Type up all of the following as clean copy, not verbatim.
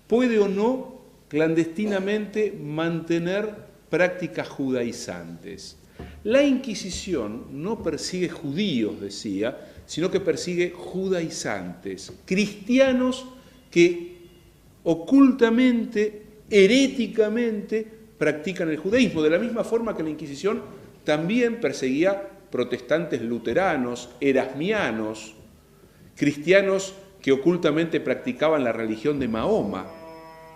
puede o no clandestinamente mantener prácticas judaizantes. La Inquisición no persigue judíos, decía, sino que persigue judaizantes, cristianos que ocultamente, heréticamente, practican el judaísmo, de la misma forma que la Inquisición también perseguía protestantes luteranos, erasmianos, cristianos que ocultamente practicaban la religión de Mahoma.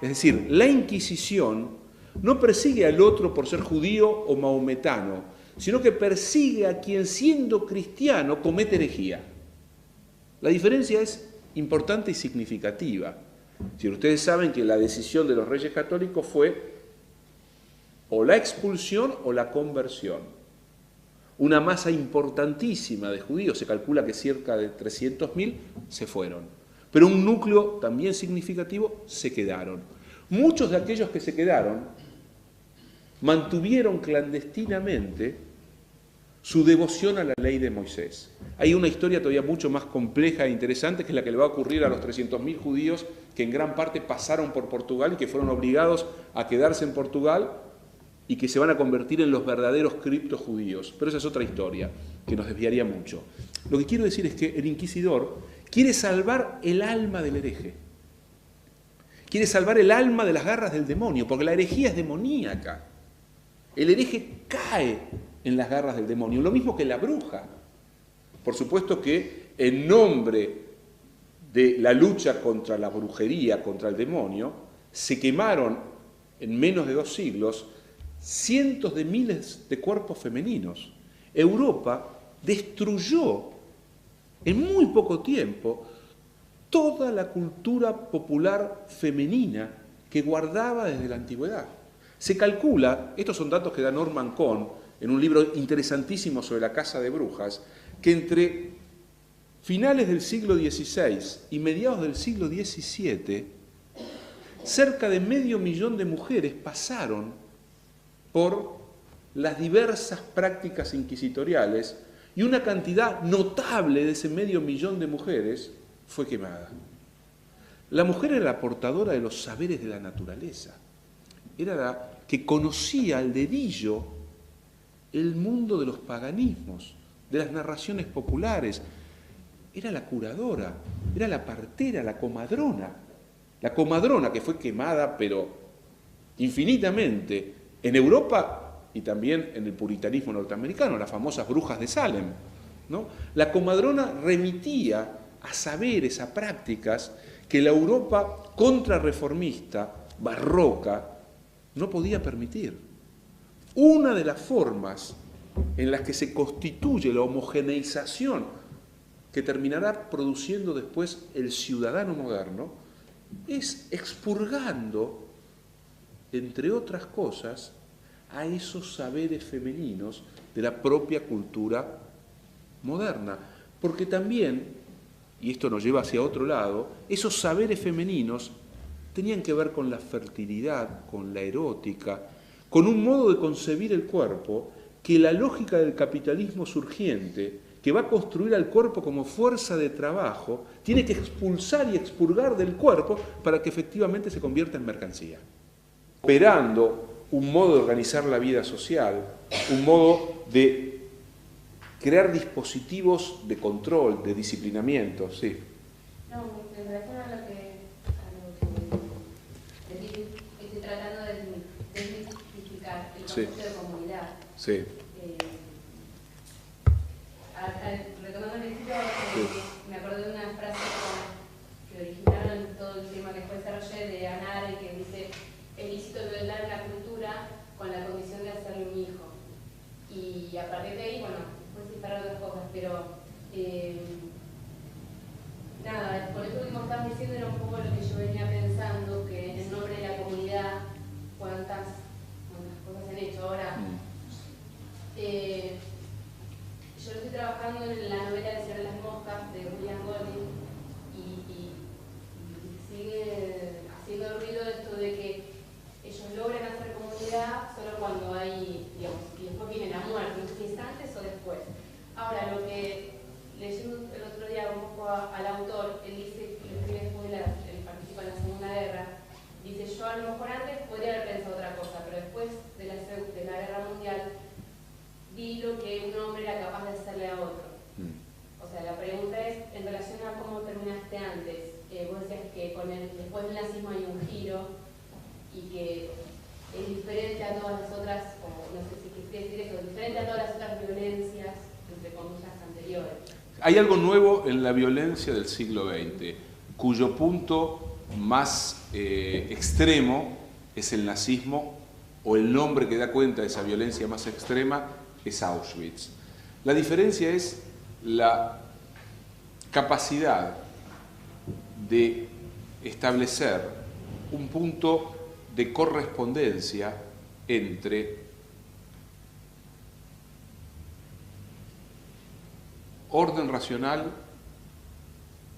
Es decir, la Inquisición no persigue al otro por ser judío o maometano, sino que persigue a quien siendo cristiano comete herejía. La diferencia es importante y significativa. Si ustedes saben que la decisión de los reyes católicos fue o la expulsión o la conversión. Una masa importantísima de judíos, se calcula que cerca de 300.000 se fueron, pero un núcleo también significativo se quedaron. Muchos de aquellos que se quedaron mantuvieron clandestinamente su devoción a la ley de Moisés. Hay una historia todavía mucho más compleja e interesante, que es la que le va a ocurrir a los 300.000 judíos que en gran parte pasaron por Portugal y que fueron obligados a quedarse en Portugal y que se van a convertir en los verdaderos criptojudíos. Pero esa es otra historia que nos desviaría mucho. Lo que quiero decir es que el inquisidor quiere salvar el alma del hereje. Quiere salvar el alma de las garras del demonio, porque la herejía es demoníaca. El hereje cae en las garras del demonio, lo mismo que la bruja. Por supuesto que en nombre de la lucha contra la brujería, contra el demonio, se quemaron en menos de 2 siglos cientos de miles de cuerpos femeninos. Europa destruyó en muy poco tiempo toda la cultura popular femenina que guardaba desde la antigüedad. Se calcula, estos son datos que da Norman Cohn en un libro interesantísimo sobre la caza de brujas, que entre finales del siglo XVI y mediados del siglo XVII, cerca de 500.000 de mujeres pasaron por las diversas prácticas inquisitoriales y una cantidad notable de ese 500.000 de mujeres fue quemada. La mujer era la portadora de los saberes de la naturaleza, era la que conocía al dedillo el mundo de los paganismos, de las narraciones populares, era la curadora, era la partera, la comadrona que fue quemada, pero infinitamente, en Europa y también en el puritanismo norteamericano, las famosas brujas de Salem, ¿no? La comadrona remitía a saberes, a prácticas que la Europa contrarreformista, barroca, no podía permitir. Una de las formas en las que se constituye la homogeneización que terminará produciendo después el ciudadano moderno es expurgando, entre otras cosas, a esos saberes femeninos de la propia cultura moderna. Porque también, y esto nos lleva hacia otro lado, esos saberes femeninos tenían que ver con la fertilidad, con la erótica, con un modo de concebir el cuerpo que la lógica del capitalismo surgiente, que va a construir al cuerpo como fuerza de trabajo, tiene que expulsar y expurgar del cuerpo para que efectivamente se convierta en mercancía. Operando un modo de organizar la vida social, un modo de crear dispositivos de control, de disciplinamiento, sí. No, en relación a lo que estoy tratando de desmitificar el concepto de comunidad. Sí. Retomando el ejemplo, me acordé de una frase que originaron todo el tema que fue desarrollado de Hannah Arendt, que dice: es lícito violar una cultura con la condición de hacerle un hijo. Y a partir de ahí, bueno, después disparar otras cosas, pero nada, por eso último que estás diciendo era un poco lo que yo venía pensando, que en el nombre de la comunidad, cuántas cosas se han hecho ahora. Yo estoy trabajando en la novela de Cierre las Moscas de William Golding y sigue haciendo ruido esto de que ellos logran hacer comunidad solo cuando hay, digamos, y después viene la muerte, no sé si es antes o después. Ahora, lo que leyendo el otro día un poco al autor, él dice que lo escribe después del después del nazismo hay un giro y que es diferente a todas las otras, o no sé si quisiera decir eso, diferente a todas las otras violencias, entre comillas, anteriores. Hay algo nuevo en la violencia del siglo XX, cuyo punto más extremo es el nazismo, o el nombre que da cuenta de esa violencia más extrema es Auschwitz. La diferencia es la capacidad de establecer un punto de correspondencia entre orden racional,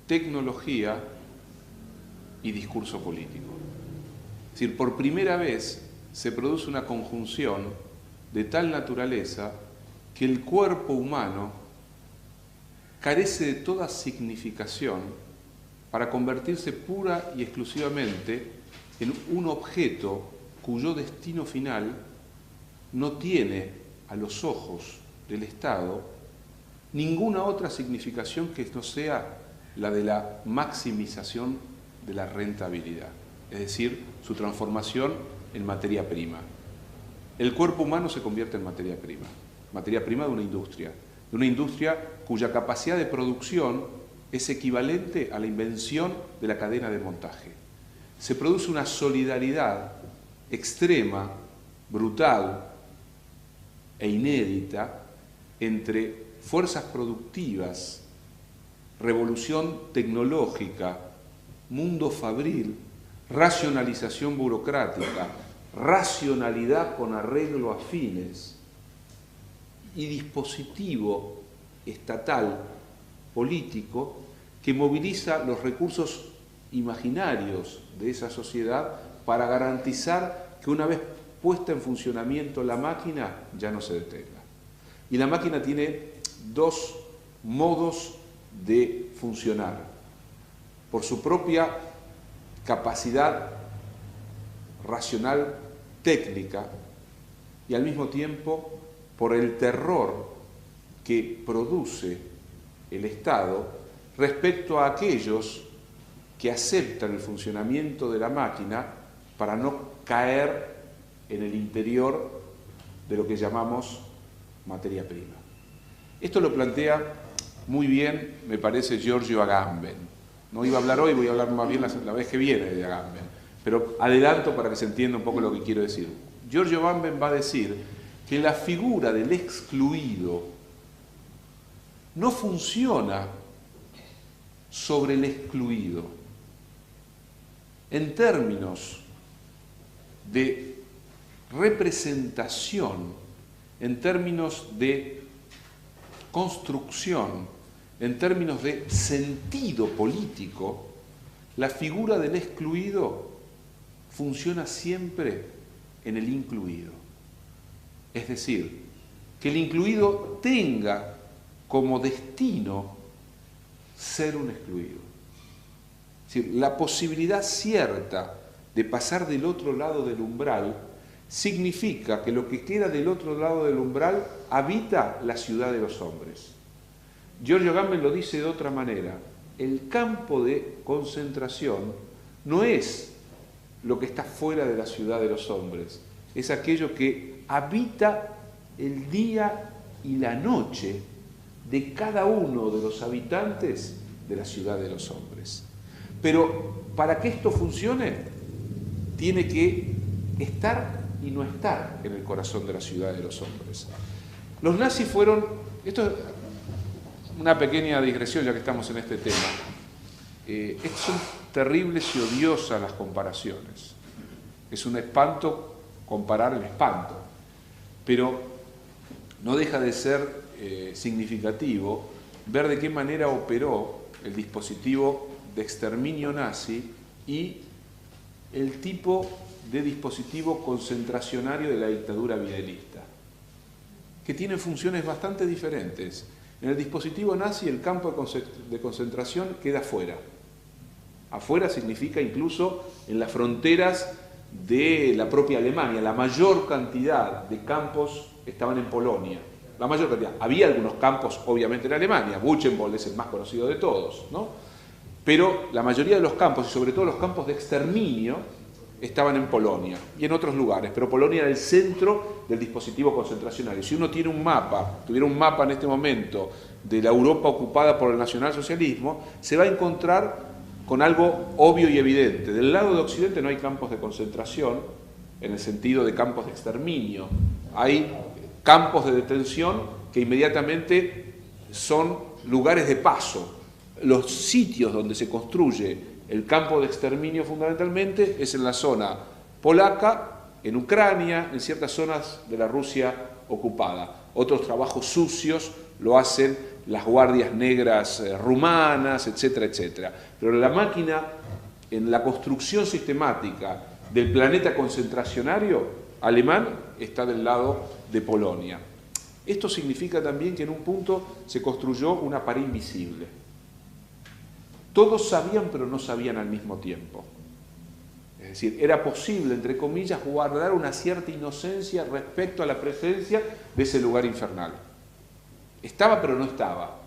tecnología y discurso político. Es decir, por primera vez se produce una conjunción de tal naturaleza que el cuerpo humano carece de toda significación para convertirse pura y exclusivamente en un objeto cuyo destino final no tiene a los ojos del Estado ninguna otra significación que no sea la de la maximización de la rentabilidad, es decir, su transformación en materia prima. El cuerpo humano se convierte en materia prima de una industria cuya capacidad de producción es equivalente a la invención de la cadena de montaje. Se produce una solidaridad extrema, brutal e inédita entre fuerzas productivas, revolución tecnológica, mundo fabril, racionalización burocrática, racionalidad con arreglo a fines y dispositivo estatal político que moviliza los recursos imaginarios de esa sociedad para garantizar que una vez puesta en funcionamiento la máquina ya no se detenga. Y la máquina tiene dos modos de funcionar: por su propia capacidad racional técnica y al mismo tiempo por el terror que produce el Estado respecto a aquellos que aceptan el funcionamiento de la máquina para no caer en el interior de lo que llamamos materia prima. Esto lo plantea muy bien, me parece, Giorgio Agamben. No iba a hablar hoy, voy a hablar más bien la vez que viene de Agamben, pero adelanto para que se entienda un poco lo que quiero decir. Giorgio Agamben va a decir que la figura del excluido no funciona sobre el excluido en términos de representación, en términos de construcción, en términos de sentido político. La figura del excluido funciona siempre en el incluido. Es decir, que el incluido tenga como destino ser un excluido. Es decir, la posibilidad cierta de pasar del otro lado del umbral significa que lo que queda del otro lado del umbral habita la ciudad de los hombres. Giorgio Agamben lo dice de otra manera: el campo de concentración no es lo que está fuera de la ciudad de los hombres, es aquello que habita el día y la noche de cada uno de los habitantes de la ciudad de los hombres. Pero para que esto funcione, tiene que estar y no estar en el corazón de la ciudad de los hombres. Los nazis fueron, esto es una pequeña digresión ya que estamos en este tema, son terribles y odiosas las comparaciones. Es un espanto comparar el espanto, pero no deja de ser significativo ver de qué manera operó el dispositivo de exterminio nazi y el tipo de dispositivo concentracionario de la dictadura fidelista, que tienen funciones bastante diferentes. En el dispositivo nazi el campo de concentración queda fuera. Afuera significa incluso en las fronteras de la propia Alemania. La mayor cantidad de campos estaban en Polonia. La mayor cantidad. Había algunos campos, obviamente, en Alemania. Buchenwald es el más conocido de todos, ¿no? Pero la mayoría de los campos, y sobre todo los campos de exterminio, estaban en Polonia y en otros lugares, pero Polonia era el centro del dispositivo concentracionario. Si uno tiene un mapa, tuviera un mapa en este momento de la Europa ocupada por el nacionalsocialismo, se va a encontrar con algo obvio y evidente. Del lado de Occidente no hay campos de concentración, en el sentido de campos de exterminio. Hay campos de detención que inmediatamente son lugares de paso. Los sitios donde se construye el campo de exterminio fundamentalmente es en la zona polaca, en Ucrania, en ciertas zonas de la Rusia ocupada. Otros trabajos sucios lo hacen las guardias negras rumanas, etcétera, etcétera. Pero la máquina en la construcción sistemática del planeta concentracionario alemán está del lado de Polonia. Esto significa también que en un punto se construyó una pared invisible. Todos sabían, pero no sabían al mismo tiempo. Es decir, era posible, entre comillas, guardar una cierta inocencia respecto a la presencia de ese lugar infernal. Estaba, pero no estaba.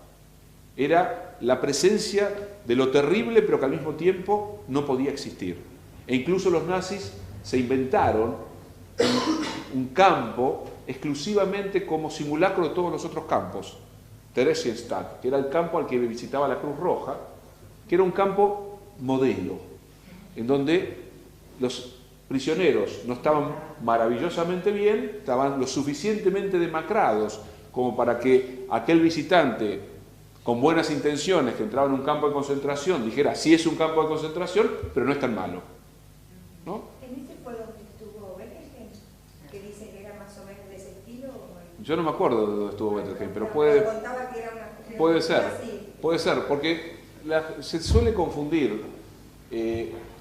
Era la presencia de lo terrible, pero que al mismo tiempo no podía existir. E incluso los nazis se inventaron un campo exclusivamente como simulacro de todos los otros campos. Theresienstadt, que era el campo al que visitaba la Cruz Roja, que era un campo modelo, en donde los prisioneros no estaban maravillosamente bien, estaban lo suficientemente demacrados como para que aquel visitante con buenas intenciones que entraba en un campo de concentración dijera, sí es un campo de concentración, pero no es tan malo, ¿no? ¿En ese pueblo donde estuvo Bettelheim, que dice que era más o menos de ese estilo? Yo no me acuerdo de dónde estuvo Bettelheim, pero contaba que era puede ser, porque se suele confundir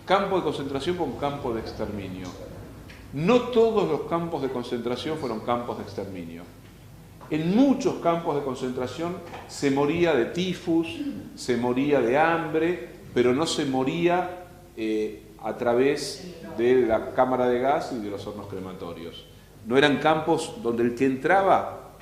campo de concentración con campo de exterminio. No todos los campos de concentración fueron campos de exterminio. En muchos campos de concentración se moría de tifus, se moría de hambre, pero no se moría a través de la cámara de gas y de los hornos crematorios. No eran campos donde el que entraba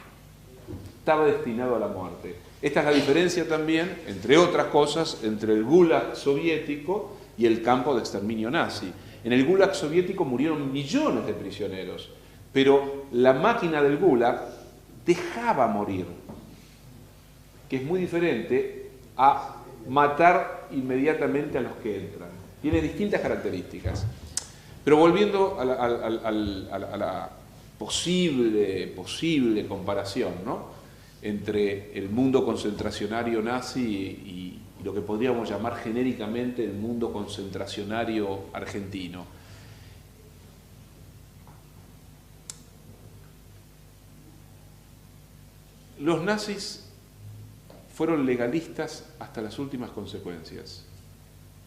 estaba destinado a la muerte. Esta es la diferencia también, entre otras cosas, entre el Gulag soviético y el campo de exterminio nazi. En el Gulag soviético murieron millones de prisioneros, pero la máquina del Gulag dejaba morir, que es muy diferente a matar inmediatamente a los que entran. Tiene distintas características. Pero volviendo a la posible comparación, ¿no?, entre el mundo concentracionario nazi y lo que podríamos llamar genéricamente el mundo concentracionario argentino. Los nazis fueron legalistas hasta las últimas consecuencias.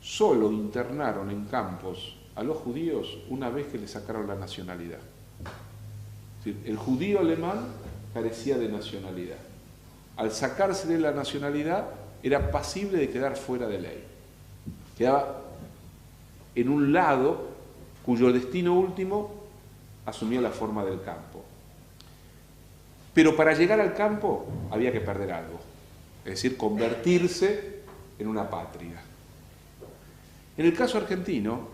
Solo internaron en campos a los judíos una vez que les sacaron la nacionalidad. Es decir, el judío alemán carecía de nacionalidad. Al sacársele la nacionalidad, era pasible de quedar fuera de ley. Quedaba en un lado cuyo destino último asumía la forma del campo. Pero para llegar al campo había que perder algo, es decir, convertirse en una patria. En el caso argentino,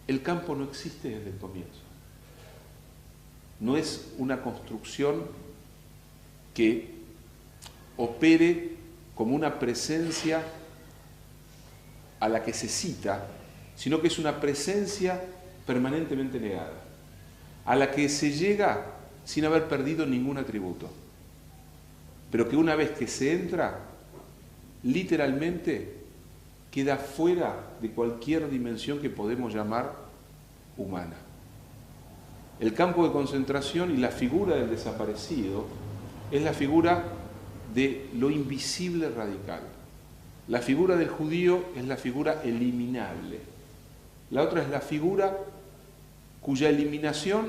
el campo no existe desde el comienzo. No es una construcción que opere como una presencia a la que se cita, sino que es una presencia permanentemente negada, a la que se llega sin haber perdido ningún atributo, pero que una vez que se entra, literalmente queda fuera de cualquier dimensión que podemos llamar humana. El campo de concentración y la figura del desaparecido es la figura de lo invisible radical. La figura del judío es la figura eliminable. La otra es la figura cuya eliminación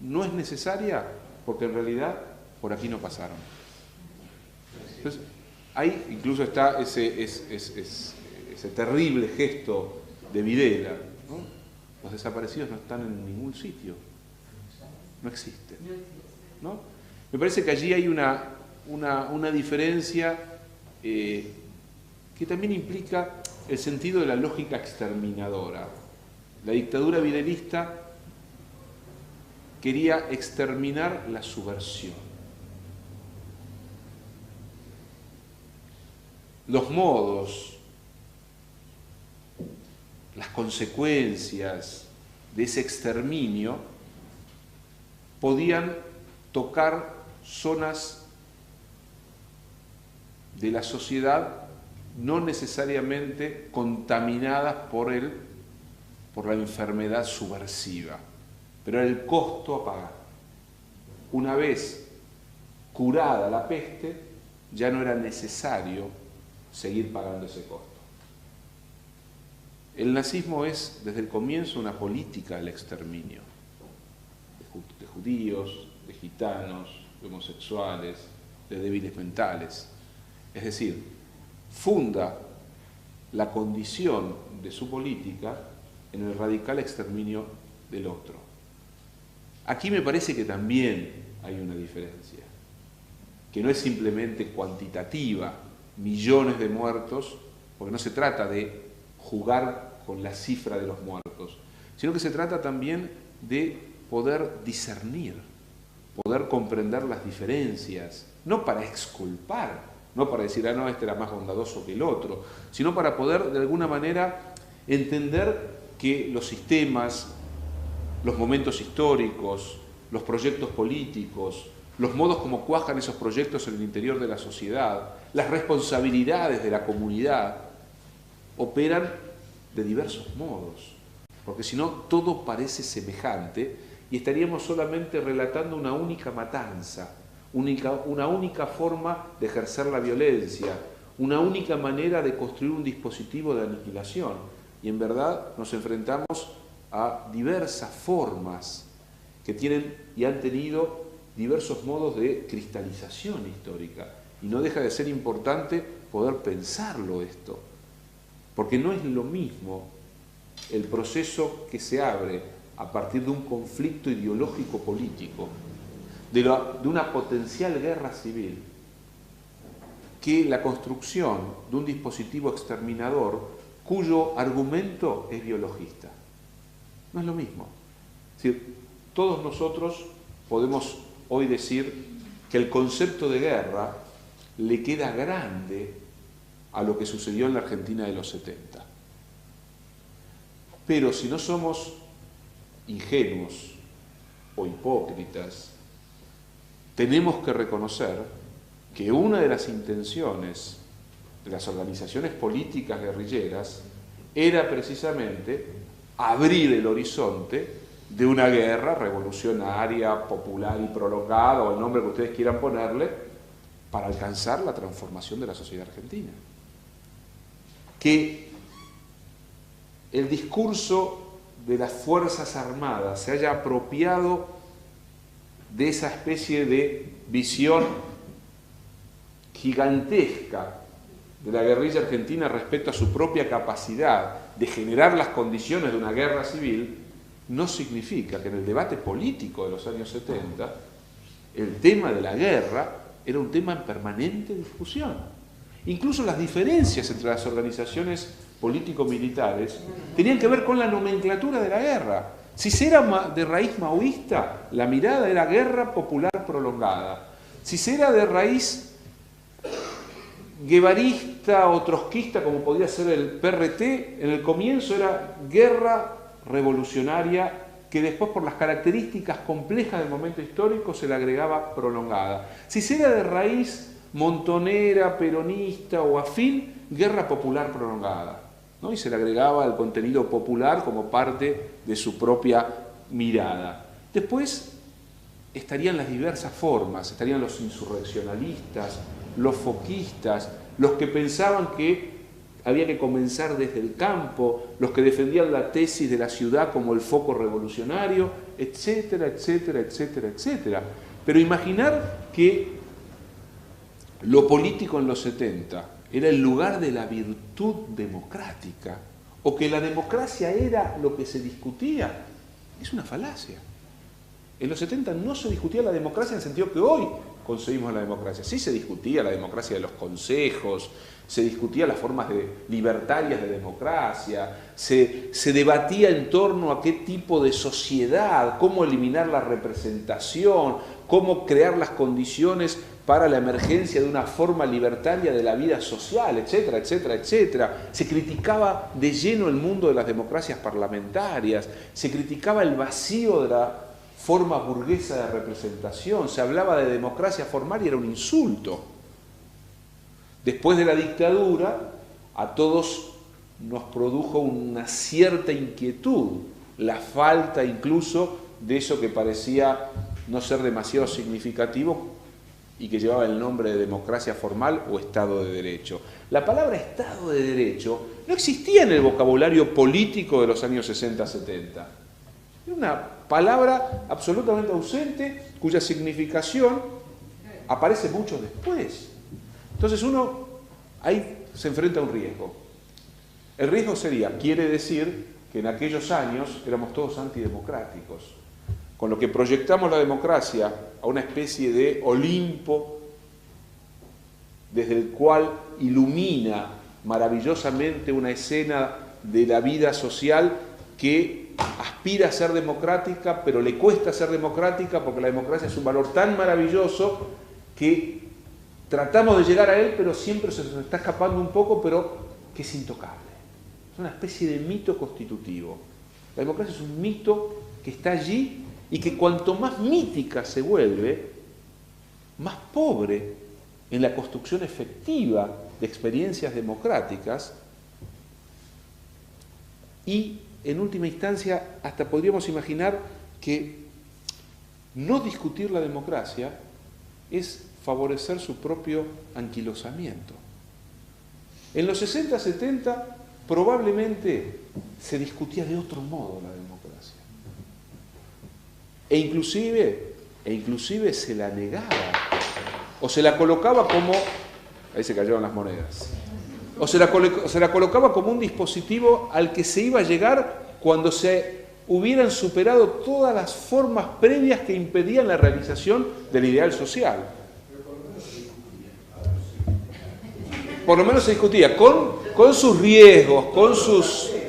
no es necesaria porque en realidad por aquí no pasaron. Entonces, ahí incluso está ese terrible gesto de Videla, ¿no? Los desaparecidos no están en ningún sitio, no existen, ¿no? Me parece que allí hay una diferencia que también implica el sentido de la lógica exterminadora. La dictadura videlicista quería exterminar la subversión. Los modos, las consecuencias de ese exterminio podían tocar zonas de la sociedad no necesariamente contaminadas por la enfermedad subversiva, pero era el costo a pagar. Una vez curada la peste, ya no era necesario seguir pagando ese costo. El nazismo es, desde el comienzo, una política del exterminio de judíos, de gitanos, de homosexuales, de débiles mentales. Es decir, funda la condición de su política en el radical exterminio del otro. Aquí me parece que también hay una diferencia, que no es simplemente cuantitativa, millones de muertos, porque no se trata de jugar con la cifra de los muertos, sino que se trata también de poder discernir, poder comprender las diferencias, no para exculpar, no para decir, no, este era más bondadoso que el otro, sino para poder de alguna manera entender que los sistemas, los momentos históricos, los proyectos políticos, los modos como cuajan esos proyectos en el interior de la sociedad, las responsabilidades de la comunidad, operan de diversos modos, porque si no todo parece semejante y estaríamos solamente relatando una única matanza, una única forma de ejercer la violencia, una única manera de construir un dispositivo de aniquilación. Y en verdad nos enfrentamos a diversas formas que tienen y han tenido diversos modos de cristalización histórica. Y no deja de ser importante poder pensarlo esto, porque no es lo mismo el proceso que se abre a partir de un conflicto ideológico político, de una potencial guerra civil, que la construcción de un dispositivo exterminador cuyo argumento es biologista. No es lo mismo. Es decir, todos nosotros podemos hoy decir que el concepto de guerra le queda grande a lo que sucedió en la Argentina de los 70. Pero si no somos ingenuos o hipócritas, tenemos que reconocer que una de las intenciones de las organizaciones políticas guerrilleras era precisamente abrir el horizonte de una guerra revolucionaria, popular y prolongada, o el nombre que ustedes quieran ponerle, para alcanzar la transformación de la sociedad argentina. Que el discurso de las Fuerzas Armadas se haya apropiado de esa especie de visión gigantesca de la guerrilla argentina respecto a su propia capacidad de generar las condiciones de una guerra civil, no significa que en el debate político de los años 70 el tema de la guerra era un tema en permanente discusión. Incluso las diferencias entre las organizaciones político-militares tenían que ver con la nomenclatura de la guerra. Si se era de raíz maoísta, la mirada era guerra popular prolongada. Si se era de raíz guevarista o trotskista, como podía ser el PRT, en el comienzo era guerra revolucionaria, que después por las características complejas del momento histórico se le agregaba prolongada. Si se era de raíz montonera, peronista o afín, guerra popular prolongada, ¿no? Y se le agregaba el contenido popular como parte de su propia mirada. Después estarían las diversas formas, estarían los insurreccionalistas, los foquistas, los que pensaban que había que comenzar desde el campo, los que defendían la tesis de la ciudad como el foco revolucionario, etcétera, etcétera, etcétera, etcétera. Pero imaginar que lo político en los 70 era el lugar de la virtud democrática, o que la democracia era lo que se discutía, es una falacia. En los 70 no se discutía la democracia en el sentido que hoy conseguimos la democracia. Sí se discutía la democracia de los consejos, se discutía las formas libertarias de democracia, se debatía en torno a qué tipo de sociedad, cómo eliminar la representación, cómo crear las condiciones para la emergencia de una forma libertaria de la vida social, etcétera, etcétera, etcétera. Se criticaba de lleno el mundo de las democracias parlamentarias, se criticaba el vacío de la forma burguesa de representación, se hablaba de democracia formal y era un insulto. Después de la dictadura, a todos nos produjo una cierta inquietud, la falta incluso de eso que parecía no ser demasiado significativo y que llevaba el nombre de democracia formal o Estado de Derecho. La palabra Estado de Derecho no existía en el vocabulario político de los años 60-70. Era una palabra absolutamente ausente cuya significación aparece mucho después. Entonces uno ahí se enfrenta a un riesgo. El riesgo sería, quiere decir que en aquellos años éramos todos antidemocráticos, con lo que proyectamos la democracia a una especie de Olimpo desde el cual ilumina maravillosamente una escena de la vida social que aspira a ser democrática, pero le cuesta ser democrática porque la democracia es un valor tan maravilloso que tratamos de llegar a él, pero siempre se nos está escapando un poco, pero que es intocable. Es una especie de mito constitutivo. La democracia es un mito que está allí y que cuanto más mítica se vuelve, más pobre en la construcción efectiva de experiencias democráticas y, en última instancia, hasta podríamos imaginar que no discutir la democracia es favorecer su propio anquilosamiento. En los 60-70 probablemente se discutía de otro modo la democracia. E inclusive se la negaba, o se la colocaba como, ahí se cayeron las monedas, o se la colocaba como un dispositivo al que se iba a llegar cuando se hubieran superado todas las formas previas que impedían la realización del ideal social. Por lo menos se discutía con sus riesgos,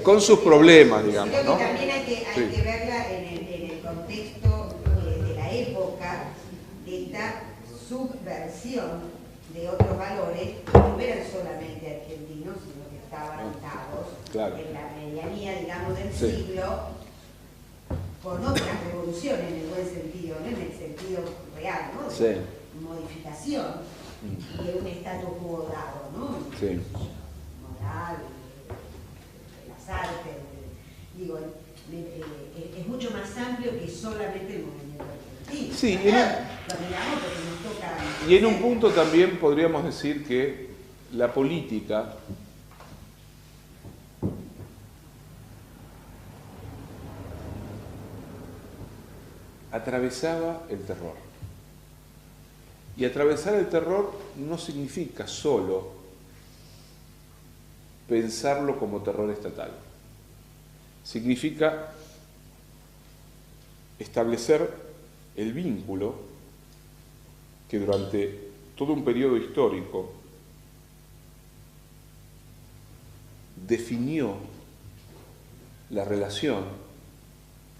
con sus problemas, digamos, creo que ¿no? también hay que verla en el contexto de la época, de esta subversión de otros valores que no eran solamente argentinos, sino que estaban atados en la medianía, digamos, del siglo, con otras revoluciones en el buen sentido, no en el sentido real, ¿no? De modificación de un status quo dado, ¿no? Sí. Moral, de las artes, digo, es mucho más amplio que solamente el movimiento argentino. Sí, lo miramos porque nos toca. Y en un punto también podríamos decir que la política atravesaba el terror. Y atravesar el terror no significa solo pensarlo como terror estatal. Significa establecer el vínculo que durante todo un periodo histórico definió la relación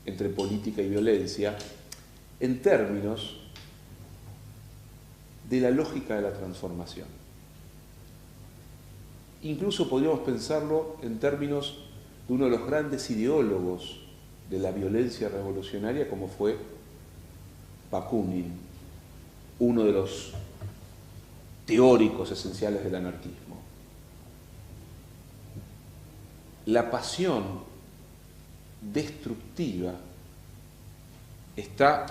entre política y violencia en términos de la lógica de la transformación. Incluso podríamos pensarlo en términos de uno de los grandes ideólogos de la violencia revolucionaria, como fue Bakunin, uno de los teóricos esenciales del anarquismo. La pasión destructiva está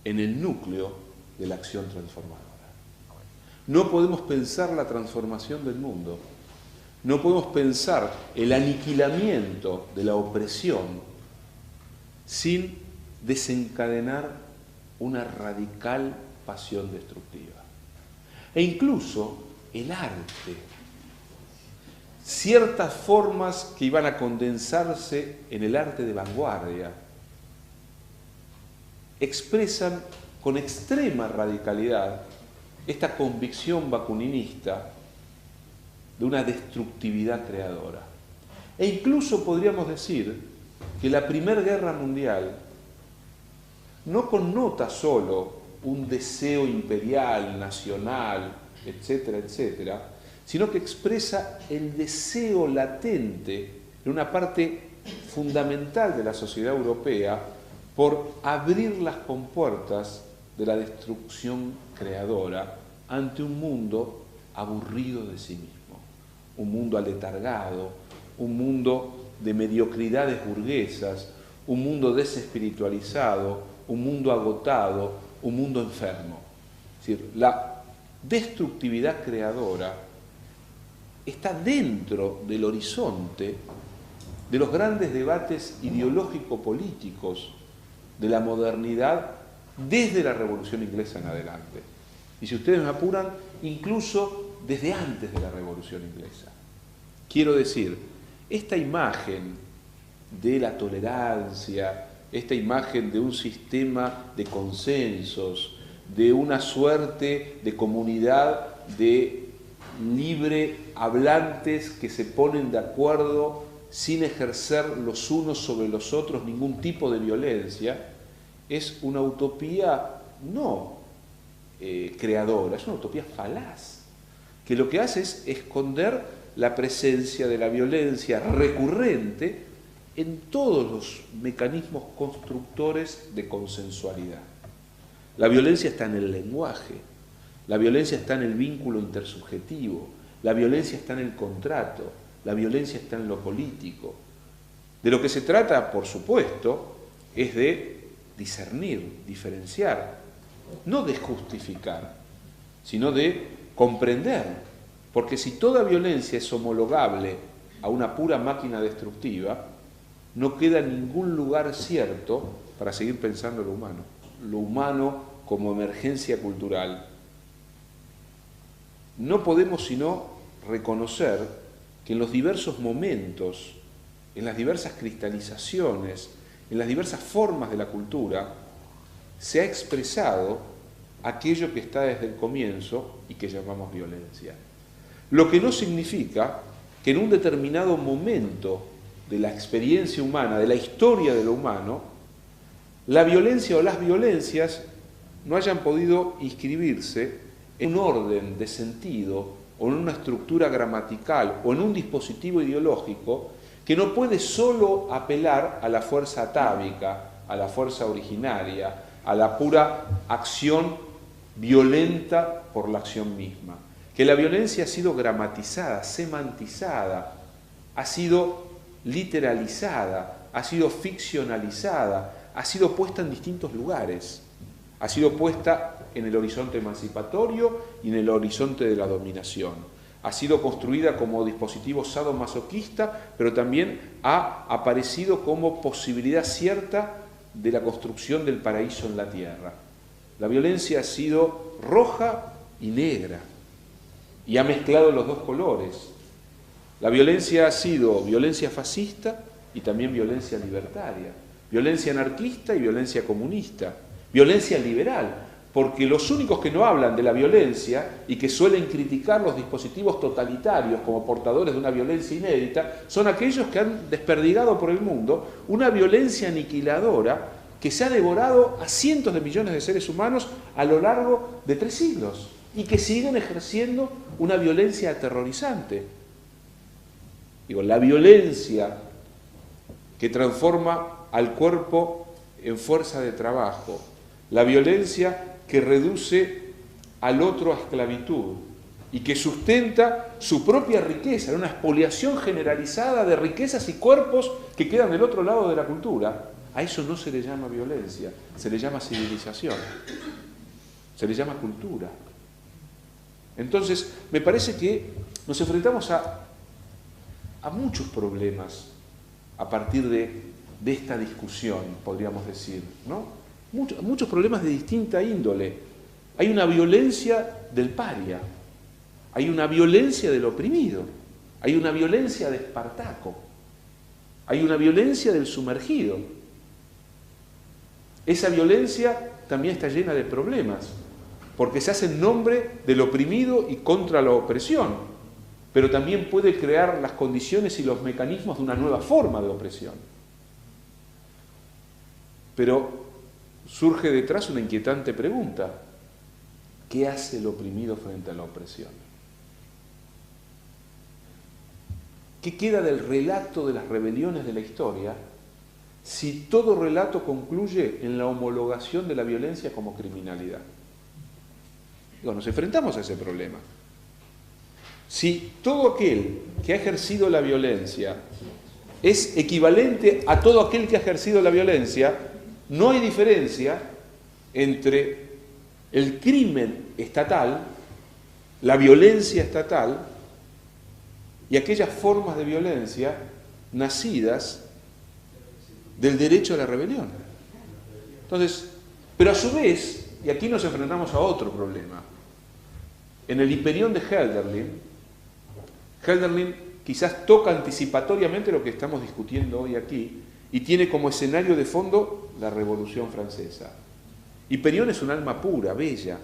en el núcleo de la acción transformadora. No podemos pensar la transformación del mundo, no podemos pensar el aniquilamiento de la opresión sin desencadenar una radical pasión destructiva. E incluso el arte, ciertas formas que iban a condensarse en el arte de vanguardia, expresan con extrema radicalidad esta convicción bakuninista de una destructividad creadora. E incluso podríamos decir que la Primera Guerra Mundial no connota solo un deseo imperial, nacional, etcétera, etcétera, sino que expresa el deseo latente de una parte fundamental de la sociedad europea por abrir las compuertas de la destrucción creadora ante un mundo aburrido de sí mismo, un mundo aletargado, un mundo de mediocridades burguesas, un mundo desespiritualizado, un mundo agotado, un mundo enfermo. Es decir, la destructividad creadora está dentro del horizonte de los grandes debates ideológico-políticos de la modernidad desde la Revolución Inglesa en adelante. Y si ustedes me apuran, incluso desde antes de la Revolución Inglesa. Quiero decir, esta imagen de la tolerancia, esta imagen de un sistema de consensos, de una suerte de comunidad de libre hablantes que se ponen de acuerdo sin ejercer los unos sobre los otros ningún tipo de violencia, es una utopía no creadora, es una utopía falaz, que lo que hace es esconder la presencia de la violencia recurrente en todos los mecanismos constructores de consensualidad. La violencia está en el lenguaje, la violencia está en el vínculo intersubjetivo, la violencia está en el contrato, la violencia está en lo político. De lo que se trata, por supuesto, es de discernir, diferenciar, no de justificar, sino de comprender, porque si toda violencia es homologable a una pura máquina destructiva, no queda ningún lugar cierto para seguir pensando lo humano como emergencia cultural. No podemos sino reconocer que en los diversos momentos, en las diversas cristalizaciones, en las diversas formas de la cultura, se ha expresado aquello que está desde el comienzo y que llamamos violencia. Lo que no significa que en un determinado momento de la experiencia humana, de la historia de lo humano, la violencia o las violencias no hayan podido inscribirse en un orden de sentido o en una estructura gramatical o en un dispositivo ideológico que no puede solo apelar a la fuerza atávica, a la fuerza originaria, a la pura acción violenta por la acción misma. Que la violencia ha sido gramatizada, semantizada, ha sido literalizada, ha sido ficcionalizada, ha sido puesta en distintos lugares, ha sido puesta en el horizonte emancipatorio y en el horizonte de la dominación. Ha sido construida como dispositivo sadomasoquista, pero también ha aparecido como posibilidad cierta de la construcción del paraíso en la tierra. La violencia ha sido roja y negra y ha mezclado los dos colores. La violencia ha sido violencia fascista y también violencia libertaria, violencia anarquista y violencia comunista, violencia liberal, porque los únicos que no hablan de la violencia y que suelen criticar los dispositivos totalitarios como portadores de una violencia inédita son aquellos que han desperdigado por el mundo una violencia aniquiladora que se ha devorado a cientos de millones de seres humanos a lo largo de 3 siglos y que siguen ejerciendo una violencia aterrorizante. Digo, la violencia que transforma al cuerpo en fuerza de trabajo, la violencia que reduce al otro a esclavitud y que sustenta su propia riqueza, en una expoliación generalizada de riquezas y cuerpos que quedan del otro lado de la cultura, a eso no se le llama violencia, se le llama civilización, se le llama cultura. Entonces, me parece que nos enfrentamos a muchos problemas a partir de esta discusión, podríamos decir, ¿no? Muchos problemas de distinta índole. Hay una violencia del paria, hay una violencia del oprimido, hay una violencia de Espartaco, hay una violencia del sumergido. Esa violencia también está llena de problemas, porque se hace en nombre del oprimido y contra la opresión, pero también puede crear las condiciones y los mecanismos de una nueva forma de opresión. Pero surge detrás una inquietante pregunta: ¿qué hace el oprimido frente a la opresión? ¿Qué queda del relato de las rebeliones de la historia si todo relato concluye en la homologación de la violencia como criminalidad? Digo, nos enfrentamos a ese problema. Si todo aquel que ha ejercido la violencia es equivalente a todo aquel que ha ejercido la violencia, no hay diferencia entre el crimen estatal, la violencia estatal y aquellas formas de violencia nacidas del derecho a la rebelión. Entonces, pero a su vez, y aquí nos enfrentamos a otro problema, en el Hiperión de Hölderlin quizás toca anticipatoriamente lo que estamos discutiendo hoy aquí y tiene como escenario de fondo la Revolución Francesa. Hiperión es un alma pura, bella,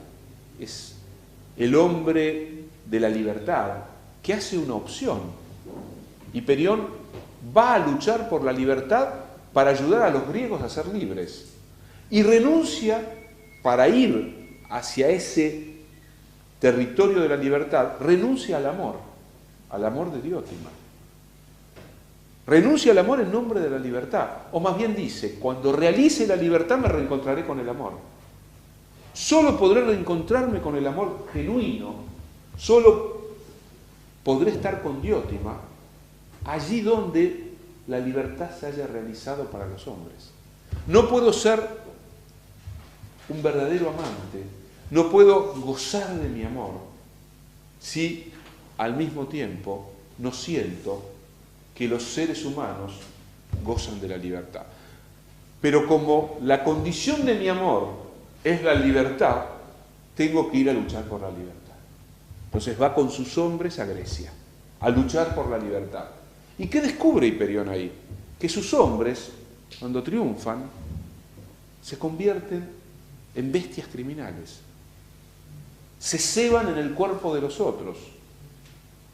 es el hombre de la libertad que hace una opción. Hiperión va a luchar por la libertad para ayudar a los griegos a ser libres y renuncia para ir hacia ese territorio de la libertad, renuncia al amor de Diótima. Renuncia al amor en nombre de la libertad, o más bien dice: cuando realice la libertad me reencontraré con el amor. Solo podré reencontrarme con el amor genuino, solo podré estar con Diótima allí donde la libertad se haya realizado para los hombres. No puedo ser un verdadero amante, no puedo gozar de mi amor si al mismo tiempo no siento que los seres humanos gozan de la libertad. Pero como la condición de mi amor es la libertad, tengo que ir a luchar por la libertad. Entonces va con sus hombres a Grecia, a luchar por la libertad. ¿Y qué descubre Hiperión ahí? Que sus hombres, cuando triunfan, se convierten en bestias criminales. Se ceban en el cuerpo de los otros.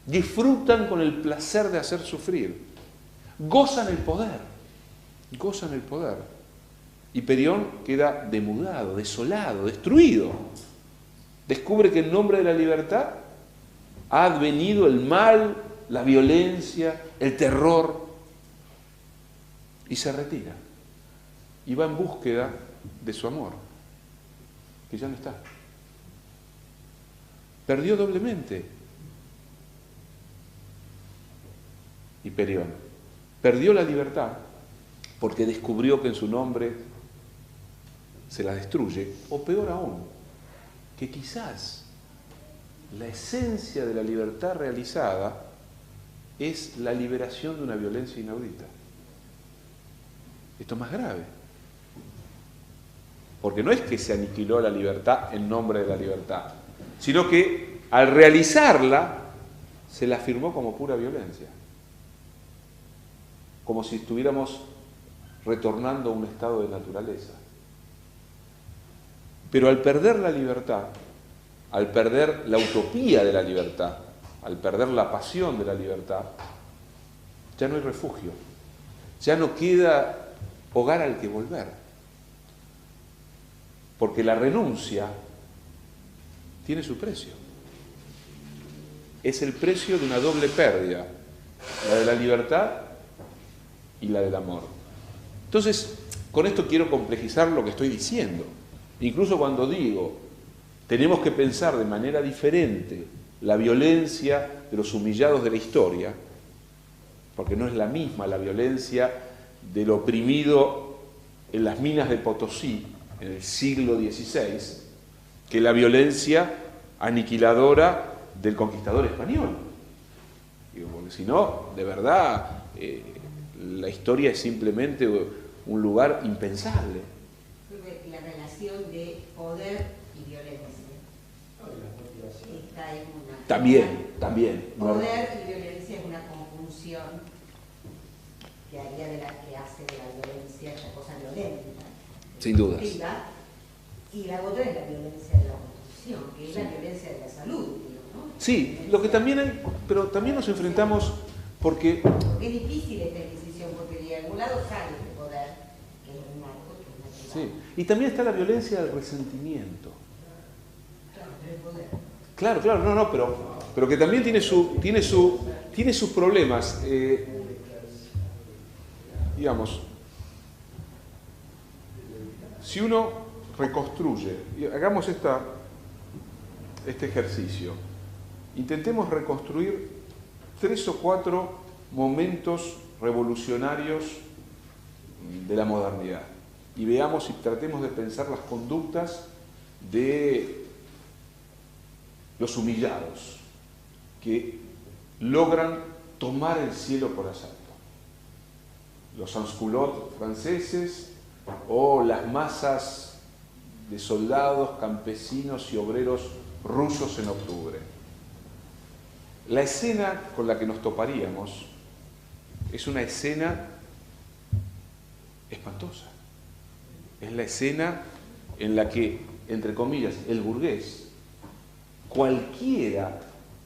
Disfrutan con el placer de hacer sufrir. Gozan el poder. Gozan el poder. Hiperión queda demudado, desolado, destruido. Descubre que en nombre de la libertad ha advenido el mal, la violencia, el terror, y se retira. Y va en búsqueda de su amor, que ya no está. Perdió doblemente Hiperión. Perdió la libertad porque descubrió que en su nombre se la destruye, o peor aún, que quizás la esencia de la libertad realizada es la liberación de una violencia inaudita. Esto es más grave, porque no es que se aniquiló la libertad en nombre de la libertad, sino que al realizarla se la afirmó como pura violencia, como si estuviéramos retornando a un estado de naturaleza. Pero al perder la libertad, al perder la utopía de la libertad, al perder la pasión de la libertad, ya no hay refugio, ya no queda hogar al que volver, porque la renuncia tiene su precio. Es el precio de una doble pérdida, la de la libertad y la del amor. Entonces, con esto quiero complejizar lo que estoy diciendo. Incluso cuando digo, tenemos que pensar de manera diferente la violencia de los humillados de la historia, porque no es la misma la violencia del oprimido en las minas de Potosí en el siglo XVI, que la violencia aniquiladora del conquistador español. Digo, porque si no, de verdad, la historia es simplemente un lugar impensable. La relación de poder y violencia está en una... También. Poder y violencia es una conjunción que haría de la que hace de la violencia esta cosa violenta. Sin dudas. Y la otra es la violencia de la construcción, que es la violencia de la salud, digo, ¿no? Sí, lo que también hay, pero también nos enfrentamos porque... Porque es difícil esta decisión, porque de algún lado sale el poder, que es el narco, que es la privada. Sí, y también está la violencia del resentimiento. Claro, pero el poder. Claro, no, pero que también tiene sus problemas. Digamos, si uno reconstruye, y hagamos este ejercicio, intentemos reconstruir 3 o 4 momentos revolucionarios de la modernidad y veamos y tratemos de pensar las conductas de los humillados que logran tomar el cielo por asalto. Los sans-culottes franceses o las masas de soldados, campesinos y obreros rusos en octubre. La escena con la que nos toparíamos es una escena espantosa. Es la escena en la que, entre comillas, el burgués, cualquiera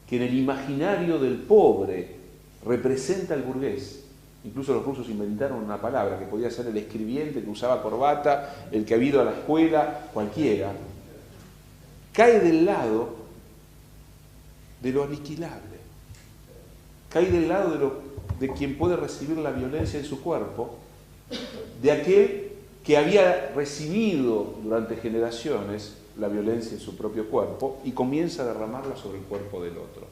que en el imaginario del pobre representa al burgués, incluso los rusos inventaron una palabra que podía ser el escribiente que usaba corbata, el que ha ido a la escuela, cualquiera, cae del lado de lo aniquilable, cae del lado de quien puede recibir la violencia en su cuerpo, de aquel que había recibido durante generaciones la violencia en su propio cuerpo y comienza a derramarla sobre el cuerpo del otro.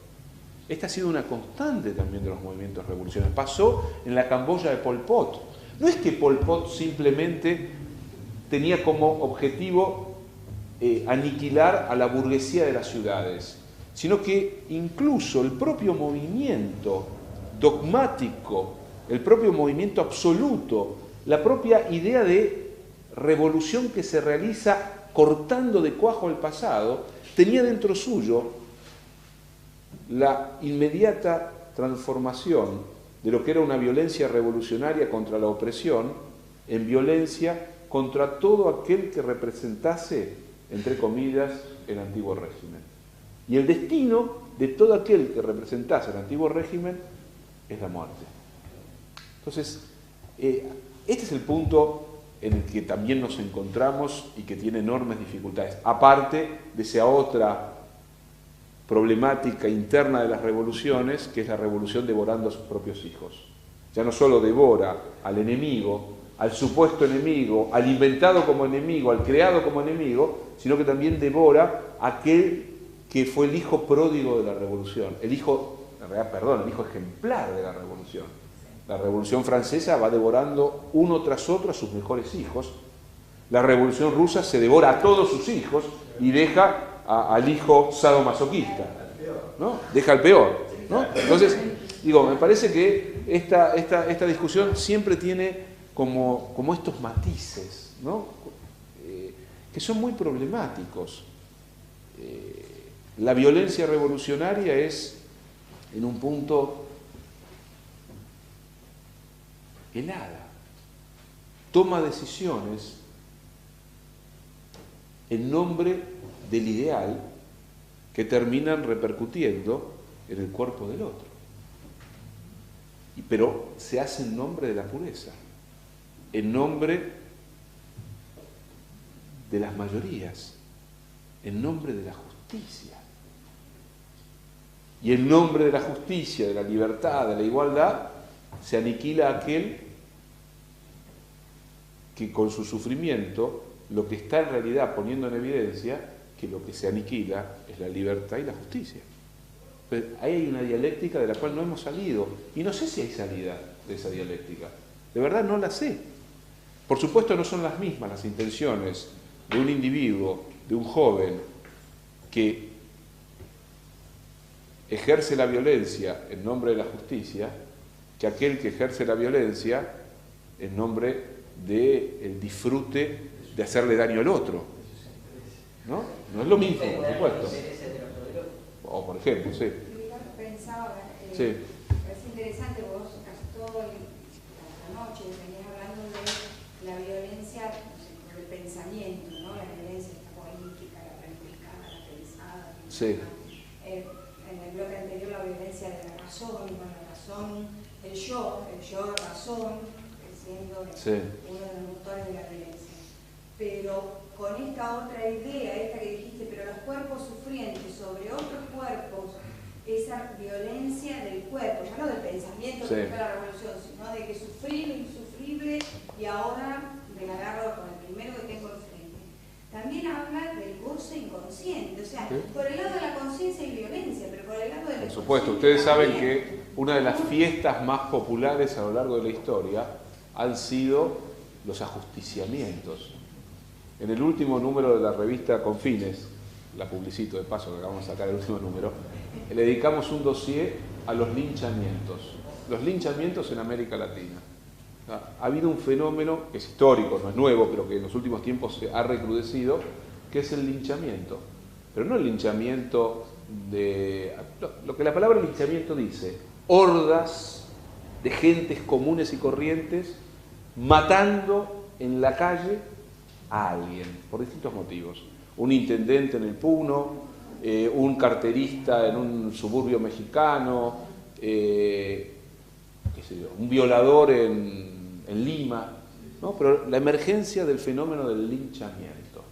Esta ha sido una constante también de los movimientos revolucionarios. Pasó en la Camboya de Pol Pot. No es que Pol Pot simplemente tenía como objetivo aniquilar a la burguesía de las ciudades, sino que incluso el propio movimiento dogmático, el propio movimiento absoluto, la propia idea de revolución que se realiza cortando de cuajo el pasado, tenía dentro suyo la inmediata transformación de lo que era una violencia revolucionaria contra la opresión en violencia contra todo aquel que representase, entre comillas, el antiguo régimen. Y el destino de todo aquel que representase el antiguo régimen es la muerte. Entonces, este es el punto en el que también nos encontramos y que tiene enormes dificultades, aparte de esa otra problemática interna de las revoluciones, que es la revolución devorando a sus propios hijos. Ya no solo devora al enemigo, al supuesto enemigo, al inventado como enemigo, al creado como enemigo, sino que también devora a aquel que fue el hijo pródigo de la revolución, el hijo ejemplar de la revolución. La Revolución Francesa va devorando uno tras otro a sus mejores hijos. La Revolución Rusa se devora a todos sus hijos y deja al hijo sadomasoquista, ¿no? Deja al peor, ¿no? Entonces, digo, me parece que esta discusión siempre tiene como estos matices, ¿no? Que son muy problemáticos. La violencia revolucionaria es, en un punto, helada. Toma decisiones en nombre del ideal que terminan repercutiendo en el cuerpo del otro. Pero se hace en nombre de la pureza, en nombre de las mayorías, en nombre de la justicia. Y en nombre de la justicia, de la libertad, de la igualdad, se aniquila a aquel que con su sufrimiento lo que está en realidad poniendo en evidencia que lo que se aniquila es la libertad y la justicia. Pero ahí hay una dialéctica de la cual no hemos salido, y no sé si hay salida de esa dialéctica. De verdad no la sé. Por supuesto no son las mismas las intenciones de un individuo, de un joven, que ejerce la violencia en nombre de la justicia, que aquel que ejerce la violencia en nombre del disfrute de hacerle daño al otro. ¿No? No es lo mismo, por supuesto. O por ejemplo, sí. Pensaba, Sí. es interesante, vos casi toda la noche venías hablando de la violencia por el pensamiento, ¿no? La violencia Sí. En el bloque anterior la violencia de la razón, con la razón, el yo razón, siendo uno de los motores de la violencia. Pero con esta otra idea, esta que dijiste, pero los cuerpos sufrientes sobre otros cuerpos, esa violencia del cuerpo, ya no del pensamiento que fue la revolución, sino de que sufrir lo insufrible y ahora me la agarro con el primero que tengo enfrente. También habla del goce inconsciente, o sea, por el lado de la conciencia hay violencia, pero por el lado de la Por supuesto, ustedes saben que una de las fiestas más populares a lo largo de la historia han sido los ajusticiamientos. En el último número de la revista Confines, la publicito de paso que acabamos de sacar el último número, le dedicamos un dossier a los linchamientos. Los linchamientos en América Latina. Ha habido un fenómeno que es histórico, no es nuevo, pero que en los últimos tiempos se ha recrudecido, que es el linchamiento. Pero no el linchamiento de... Lo que la palabra linchamiento dice, hordas de gentes comunes y corrientes matando en la calle a alguien, por distintos motivos. Un intendente en el Puno, un carterista en un suburbio mexicano, qué sé yo, un violador en Lima, ¿no? Pero la emergencia del fenómeno del linchamiento,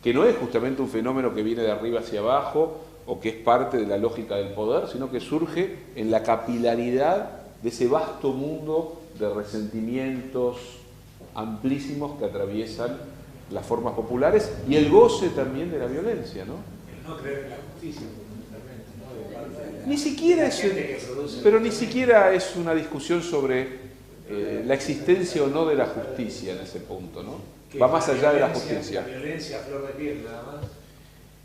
que no es justamente un fenómeno que viene de arriba hacia abajo o que es parte de la lógica del poder, sino que surge en la capilaridad de ese vasto mundo de resentimientos amplísimos que atraviesan las formas populares y el goce también de la violencia, ¿no? El no creer en la justicia, fundamentalmente, ¿no? Ni siquiera pero ni siquiera es una discusión sobre la existencia o no de la justicia en ese punto, ¿no? Va más allá de la justicia. La violencia a flor de piel, nada más.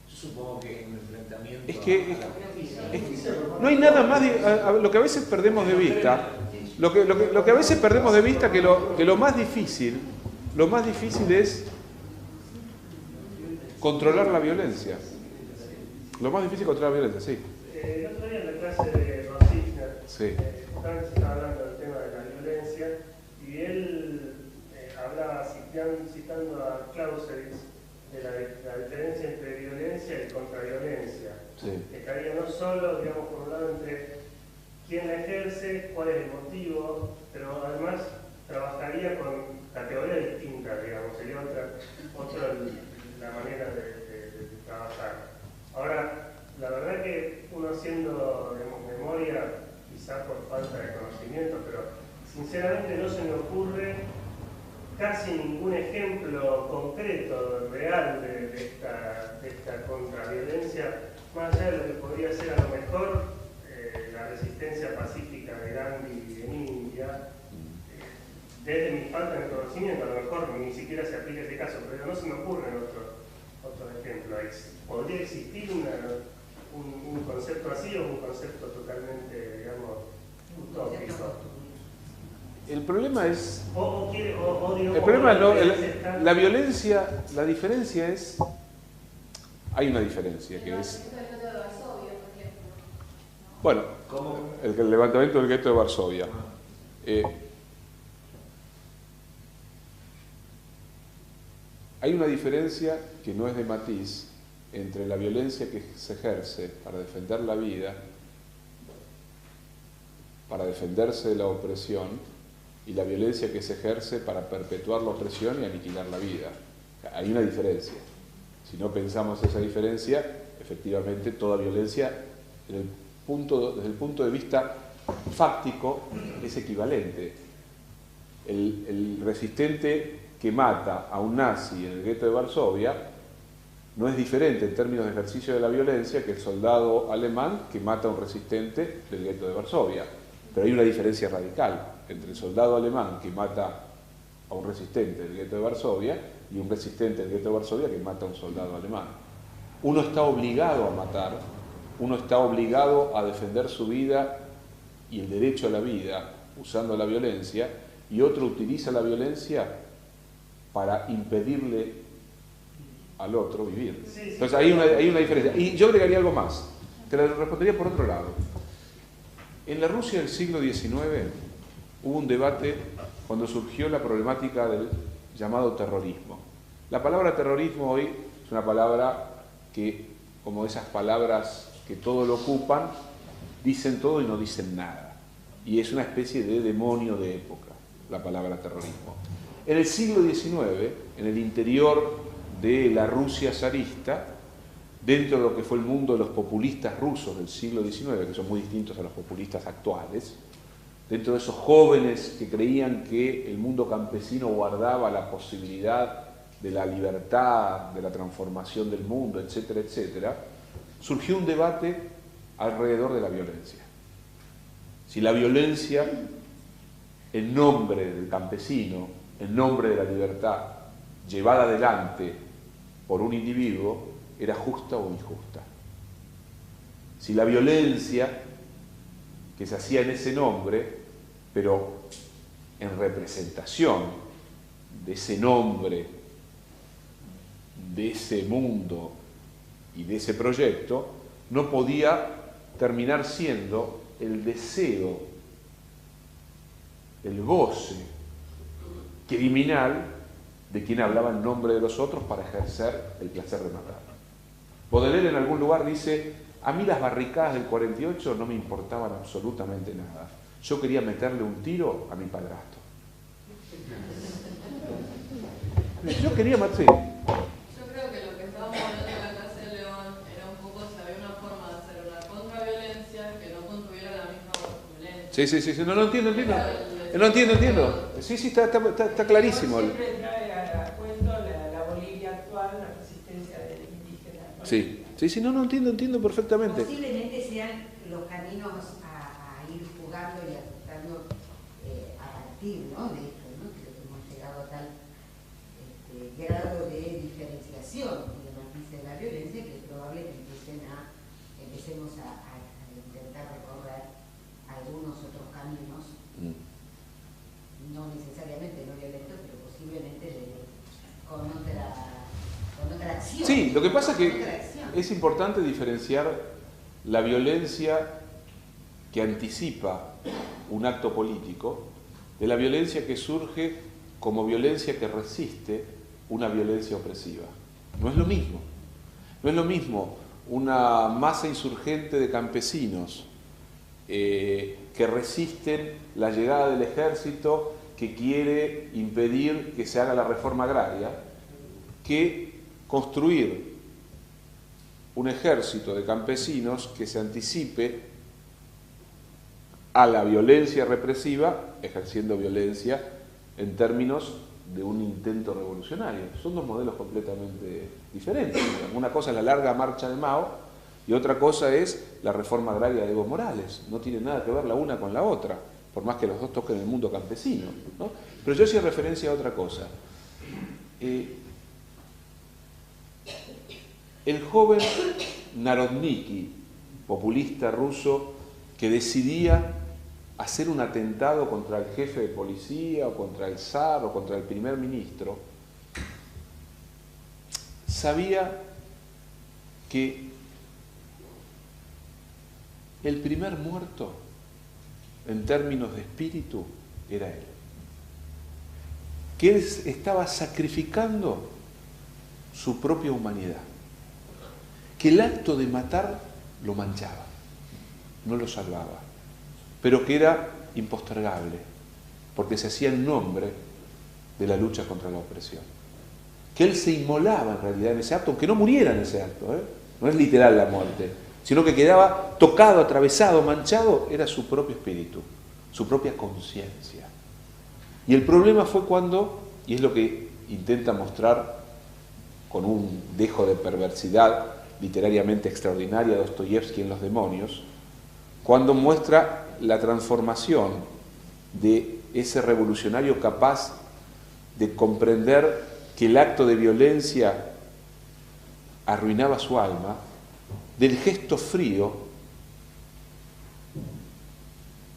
Yo supongo que en un enfrentamiento es que no hay nada más lo que a veces perdemos de vista, lo que a veces perdemos de vista que lo más difícil es controlar la violencia. Lo más difícil es controlar la violencia, sí. El otro día en la clase de Rosicner, Sí. se estaba hablando del tema de la violencia y él hablaba citando a Clausewitz de la diferencia entre violencia y contraviolencia. Sí. Que estaría no solo, digamos, por un lado entre quién la ejerce, cuál es el motivo, pero además trabajaría con categorías distintas, digamos, sería otra la manera de trabajar. Ahora, la verdad que uno haciendo memoria, quizá por falta de conocimiento, pero sinceramente no se me ocurre casi ningún ejemplo concreto, real de esta contraviolencia, más allá de lo que podría ser a lo mejor la resistencia pacífica de Gandhi en India. Desde mi falta de conocimiento, a lo mejor ni siquiera se aplica ese caso, pero no se me ocurren otros ejemplos. ¿Podría existir un concepto así o un concepto totalmente, digamos, utópico? El problema es... El problema no, la violencia, la diferencia es... Hay una diferencia que es... Bueno, el levantamiento del gueto de Varsovia. Hay una diferencia que no es de matiz entre la violencia que se ejerce para defender la vida, para defenderse de la opresión, y la violencia que se ejerce para perpetuar la opresión y aniquilar la vida. Hay una diferencia. Si no pensamos esa diferencia, efectivamente toda violencia, desde el punto de vista fáctico, es equivalente. El resistente que mata a un nazi en el gueto de Varsovia no es diferente en términos de ejercicio de la violencia que el soldado alemán que mata a un resistente del gueto de Varsovia. Pero hay una diferencia radical entre el soldado alemán que mata a un resistente del gueto de Varsovia y un resistente del gueto de Varsovia que mata a un soldado alemán. Uno está obligado a matar, uno está obligado a defender su vida y el derecho a la vida usando la violencia, y otro utiliza la violencia para impedirle al otro vivir. Entonces hay una diferencia. Y yo agregaría algo más, te lo respondería por otro lado. En la Rusia del siglo XIX hubo un debate cuando surgió la problemática del llamado terrorismo. La palabra terrorismo hoy es una palabra que como esas palabras que todo lo ocupan, dicen todo y no dicen nada. Y es una especie de demonio de época, la palabra terrorismo. En el siglo XIX, en el interior de la Rusia zarista, dentro de lo que fue el mundo de los populistas rusos del siglo XIX, que son muy distintos a los populistas actuales, dentro de esos jóvenes que creían que el mundo campesino guardaba la posibilidad de la libertad, de la transformación del mundo, etcétera, etcétera, surgió un debate alrededor de la violencia. Si la violencia, en nombre del campesino, en nombre de la libertad, llevada adelante por un individuo, era justa o injusta. Si la violencia que se hacía en ese nombre, pero en representación de ese nombre, de ese mundo y de ese proyecto, no podía terminar siendo el deseo, el goce criminal de quien hablaba en nombre de los otros para ejercer el placer de matar. Baudelaire en algún lugar dice: a mí las barricadas del 48 no me importaban absolutamente nada. Yo quería meterle un tiro a mi padrastro. Yo quería matar. Yo creo que lo que estábamos hablando en la clase de León era un poco si había una forma de hacer una contraviolencia que no contuviera la misma violencia. Sí. No entiendo. Sí, está clarísimo. Siempre trae a cuento la Bolivia actual, la resistencia del indígena, ¿no? Sí, no entiendo perfectamente. Posiblemente sean los caminos a ir jugando y ajustando a partir, ¿no?, de esto, ¿no? Creo que hemos llegado a tal grado de diferenciación y de matices de la violencia que es probable que empecemos a intentar recorrer algunos otros caminos, no necesariamente no violentos, pero posiblemente con otra acción. Sí, lo que pasa es que es importante diferenciar la violencia que anticipa un acto político de la violencia que surge como violencia que resiste una violencia opresiva. No es lo mismo. No es lo mismo una masa insurgente de campesinos que resisten la llegada del ejército que quiere impedir que se haga la reforma agraria, que construir un ejército de campesinos que se anticipe a la violencia represiva, ejerciendo violencia en términos de un intento revolucionario. Son dos modelos completamente diferentes. Una cosa es la larga marcha de Mao y otra cosa es la reforma agraria de Evo Morales. No tiene nada que ver la una con la otra, por más que los dos toquen el mundo campesino, ¿no? Pero yo hacía referencia a otra cosa. El joven Narodniki, populista ruso, que decidía hacer un atentado contra el jefe de policía, o contra el zar, o contra el primer ministro, sabía que el primer muerto, en términos de espíritu, era él. Que él estaba sacrificando su propia humanidad. Que el acto de matar lo manchaba, no lo salvaba, pero que era impostergable, porque se hacía en nombre de la lucha contra la opresión. Que él se inmolaba en realidad en ese acto, aunque no muriera en ese acto, no es literal la muerte, sino que quedaba tocado, atravesado, manchado, era su propio espíritu, su propia conciencia. Y el problema fue cuando, y es lo que intenta mostrar con un dejo de perversidad literariamente extraordinaria Dostoyevsky en Los demonios, cuando muestra la transformación de ese revolucionario capaz de comprender que el acto de violencia arruinaba su alma, del gesto frío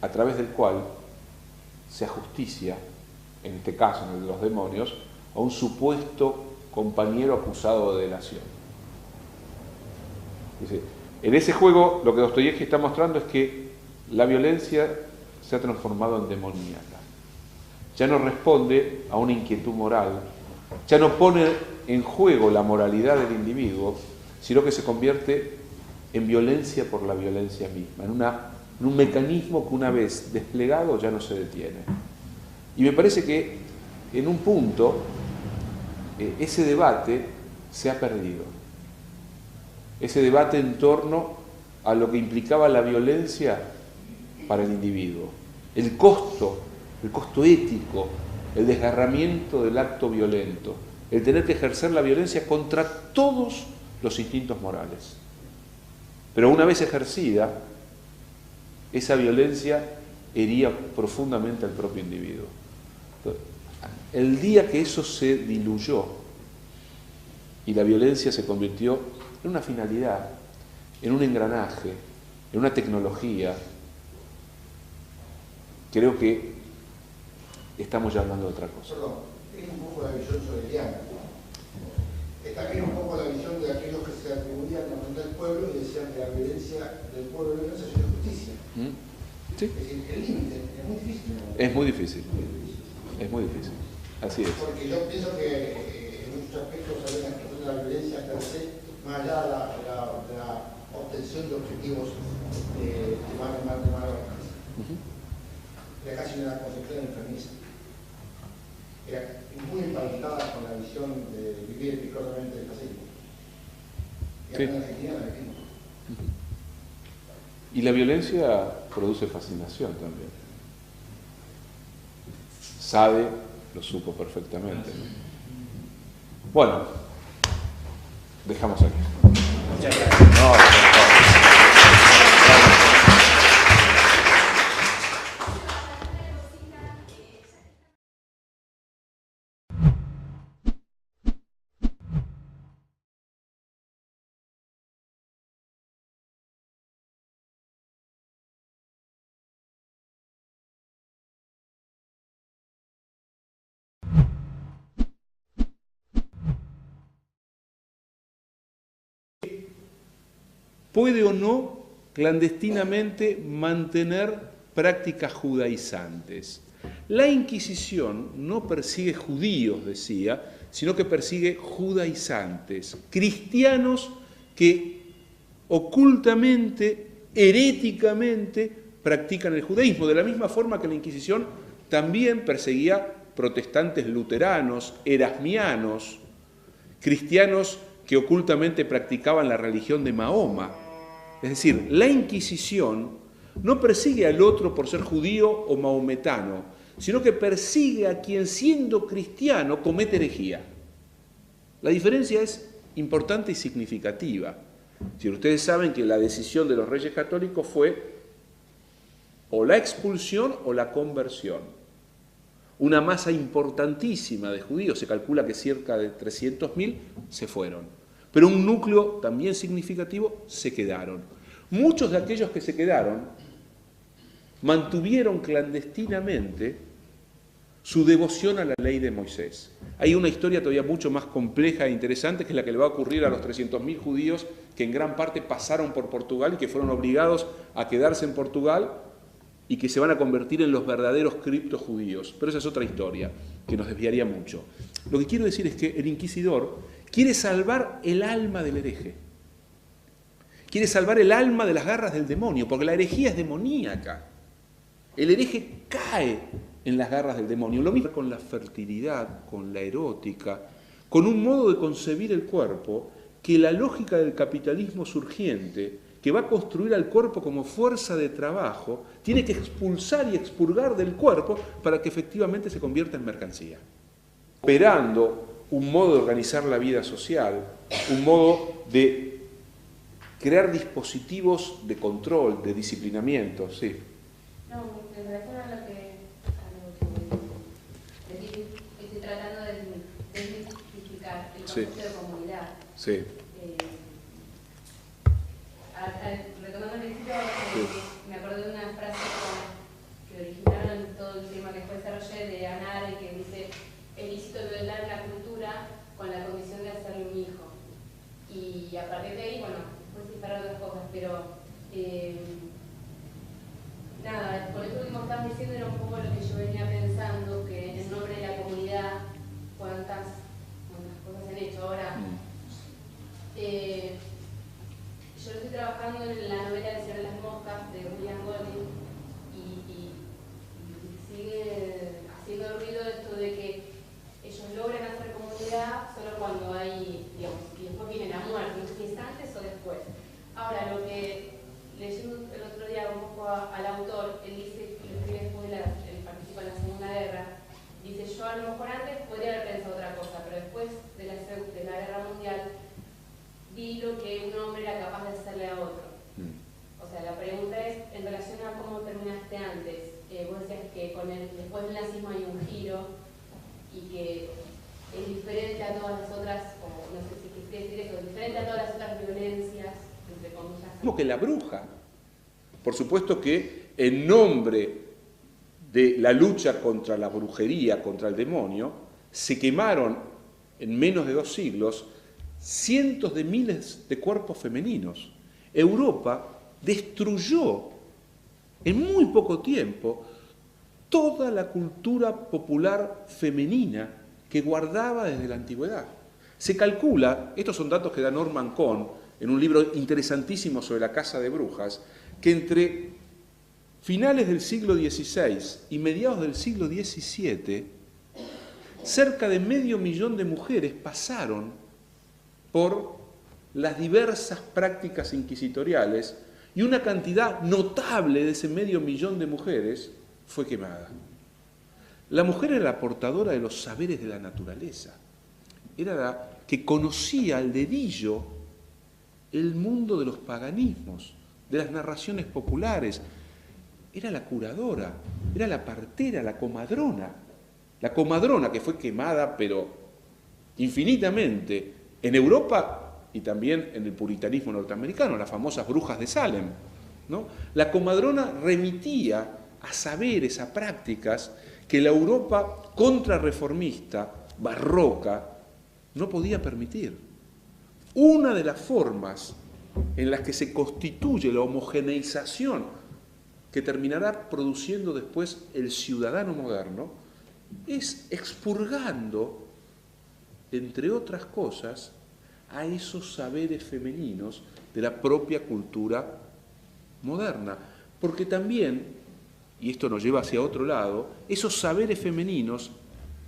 a través del cual se ajusticia, en este caso en el de Los demonios, a un supuesto compañero acusado de delación. Dice, en ese juego lo que Dostoyevsky está mostrando es que la violencia se ha transformado en demoníaca. Ya no responde a una inquietud moral, ya no pone en juego la moralidad del individuo, sino que se convierte en violencia por la violencia misma, en un mecanismo que una vez desplegado ya no se detiene. Y me parece que en un punto ese debate se ha perdido. Ese debate en torno a lo que implicaba la violencia para el individuo. El costo ético, el desgarramiento del acto violento, el tener que ejercer la violencia contra todos los instintos morales. Pero una vez ejercida, esa violencia hería profundamente al propio individuo. El día que eso se diluyó y la violencia se convirtió en una finalidad, en un engranaje, en una tecnología, creo que estamos ya hablando de otra cosa. Perdón, es un poco la visión soleriana. Es también un poco la visión de aquellos que se atribuían la voluntad del pueblo y decían que la violencia del pueblo no es justicia. ¿Sí? Es decir, el límite es muy difícil. Es muy difícil. Es muy difícil. Así es. Porque yo pienso que en muchos aspectos hay una expresión de la violencia per se, más allá de la obtención de objetivos de mano alcance. Era casi una concepción enfermiza. Era muy emparentada con la visión de vivir picosamente el fascismo. Y acá en Argentina la vivimos. Y la violencia produce fascinación también. Sade lo supo perfectamente. Bueno, dejamos aquí. Muchas gracias. No, puede o no clandestinamente mantener prácticas judaizantes. La Inquisición no persigue judíos, decía, sino que persigue judaizantes, cristianos que ocultamente, heréticamente, practican el judaísmo, de la misma forma que la Inquisición también perseguía protestantes luteranos, erasmianos, cristianos que ocultamente practicaban la religión de Mahoma. Es decir, la Inquisición no persigue al otro por ser judío o maometano, sino que persigue a quien siendo cristiano comete herejía. La diferencia es importante y significativa. Si ustedes saben que la decisión de los reyes católicos fue o la expulsión o la conversión. Una masa importantísima de judíos, se calcula que cerca de 300.000 se fueron. Pero un núcleo también significativo se quedaron. Muchos de aquellos que se quedaron mantuvieron clandestinamente su devoción a la ley de Moisés. Hay una historia todavía mucho más compleja e interesante, que es la que le va a ocurrir a los 300.000 judíos que en gran parte pasaron por Portugal y que fueron obligados a quedarse en Portugal y que se van a convertir en los verdaderos criptojudíos. Pero esa es otra historia que nos desviaría mucho. Lo que quiero decir es que el inquisidor quiere salvar el alma del hereje. Quiere salvar el alma de las garras del demonio, porque la herejía es demoníaca. El hereje cae en las garras del demonio. Lo mismo con la fertilidad, con la erótica, con un modo de concebir el cuerpo que la lógica del capitalismo surgiente, que va a construir al cuerpo como fuerza de trabajo, tiene que expulsar y expurgar del cuerpo para que efectivamente se convierta en mercancía. Operando un modo de organizar la vida social, un modo de crear dispositivos de control, de disciplinamiento, sí. No, en relación a lo que estoy tratando de desmitificar el concepto de comunidad. Sí. Retomando el ejemplo, me acordé de una frase que originaron todo el tema que fue desarrollé de Anar, que dice: es lícito violar la cultura con la condición de hacerle un hijo. Y a partir de ahí, bueno, puedes disparar otras cosas, pero nada, por eso último que estás diciendo era un poco lo que yo venía pensando, que en nombre de la comunidad, cuántas cosas se han hecho ahora. nazismo hay un giro y que es diferente a todas las otras, o no sé si quisiera decir eso, diferente a todas las otras violencias, entre comillas. Como que la bruja. Por supuesto que en nombre de la lucha contra la brujería, contra el demonio, se quemaron en menos de 2 siglos cientos de miles de cuerpos femeninos. Europa destruyó en muy poco tiempo toda la cultura popular femenina que guardaba desde la antigüedad. Se calcula, estos son datos que da Norman Cohn en un libro interesantísimo sobre la caza de brujas, que entre finales del siglo XVI y mediados del siglo XVII, cerca de 500.000 de mujeres pasaron por las diversas prácticas inquisitoriales y una cantidad notable de ese 500.000 de mujeres fue quemada. La mujer era la portadora de los saberes de la naturaleza, era la que conocía al dedillo el mundo de los paganismos, de las narraciones populares, era la curadora, era la partera, la comadrona que fue quemada, pero infinitamente, en Europa y también en el puritanismo norteamericano, las famosas brujas de Salem, ¿no? La comadrona remitía a saberes, a prácticas que la Europa contrarreformista, barroca, no podía permitir. Una de las formas en las que se constituye la homogeneización que terminará produciendo después el ciudadano moderno es expurgando, entre otras cosas, a esos saberes femeninos de la propia cultura moderna. Porque también, y esto nos lleva hacia otro lado, esos saberes femeninos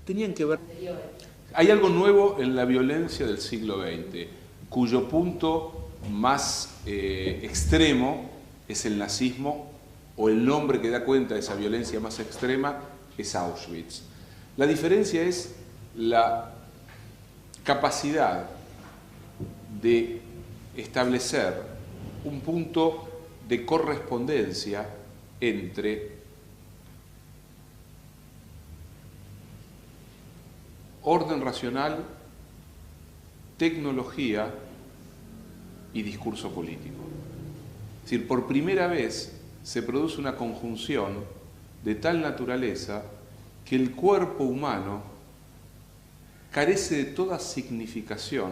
tenían que ver... Hay algo nuevo en la violencia del siglo XX, cuyo punto más extremo es el nazismo, o el nombre que da cuenta de esa violencia más extrema es Auschwitz. La diferencia es la capacidad de establecer un punto de correspondencia entre orden racional, tecnología y discurso político. Es decir, por primera vez se produce una conjunción de tal naturaleza que el cuerpo humano carece de toda significación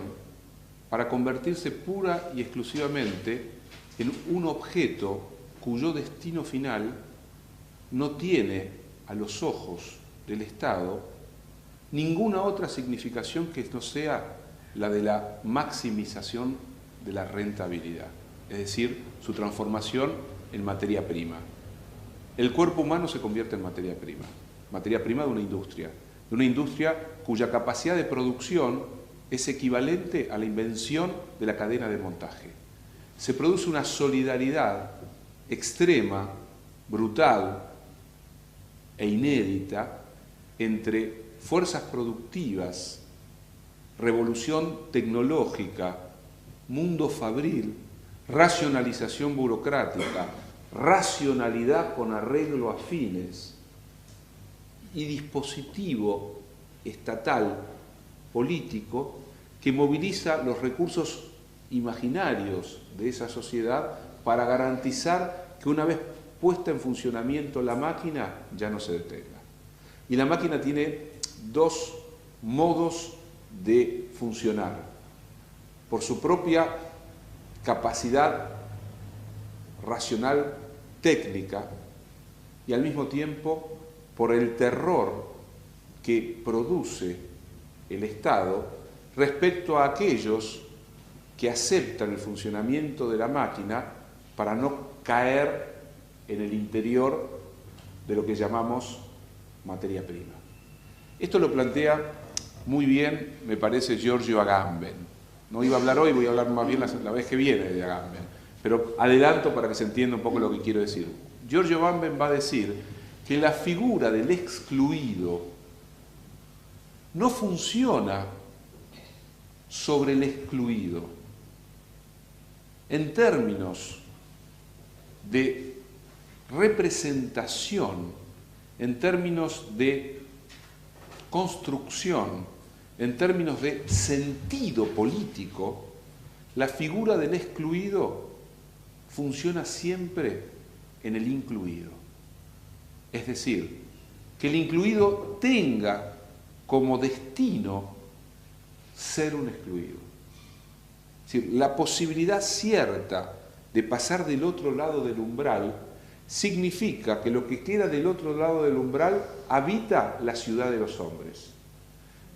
para convertirse pura y exclusivamente en un objeto cuyo destino final no tiene a los ojos del Estado ninguna otra significación que no sea la de la maximización de la rentabilidad, es decir, su transformación en materia prima. El cuerpo humano se convierte en materia prima de una industria cuya capacidad de producción es equivalente a la invención de la cadena de montaje. Se produce una solidaridad extrema, brutal e inédita entre fuerzas productivas, revolución tecnológica, mundo fabril, racionalización burocrática, racionalidad con arreglo a fines y dispositivo estatal político que moviliza los recursos imaginarios de esa sociedad para garantizar que una vez puesta en funcionamiento la máquina ya no se detenga. Y la máquina tiene 2 modos de funcionar: por su propia capacidad racional técnica y al mismo tiempo por el terror que produce el Estado respecto a aquellos que aceptan el funcionamiento de la máquina para no caer en el interior de lo que llamamos materia prima. Esto lo plantea muy bien, me parece, Giorgio Agamben. No iba a hablar hoy, voy a hablar más bien la vez que viene de Agamben, pero adelanto para que se entienda un poco lo que quiero decir. Giorgio Agamben va a decir que la figura del excluido no funciona sobre el excluido en términos de representación en términos de construcción, en términos de sentido político, la figura del excluido funciona siempre en el incluido. Es decir, que el incluido tenga como destino ser un excluido. Es decir, la posibilidad cierta de pasar del otro lado del umbral significa que lo que queda del otro lado del umbral habita la ciudad de los hombres.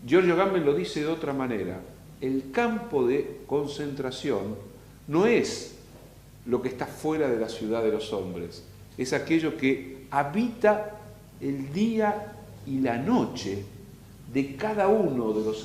Giorgio Agamben lo dice de otra manera: el campo de concentración no es lo que está fuera de la ciudad de los hombres, es aquello que habita el día y la noche de cada uno de los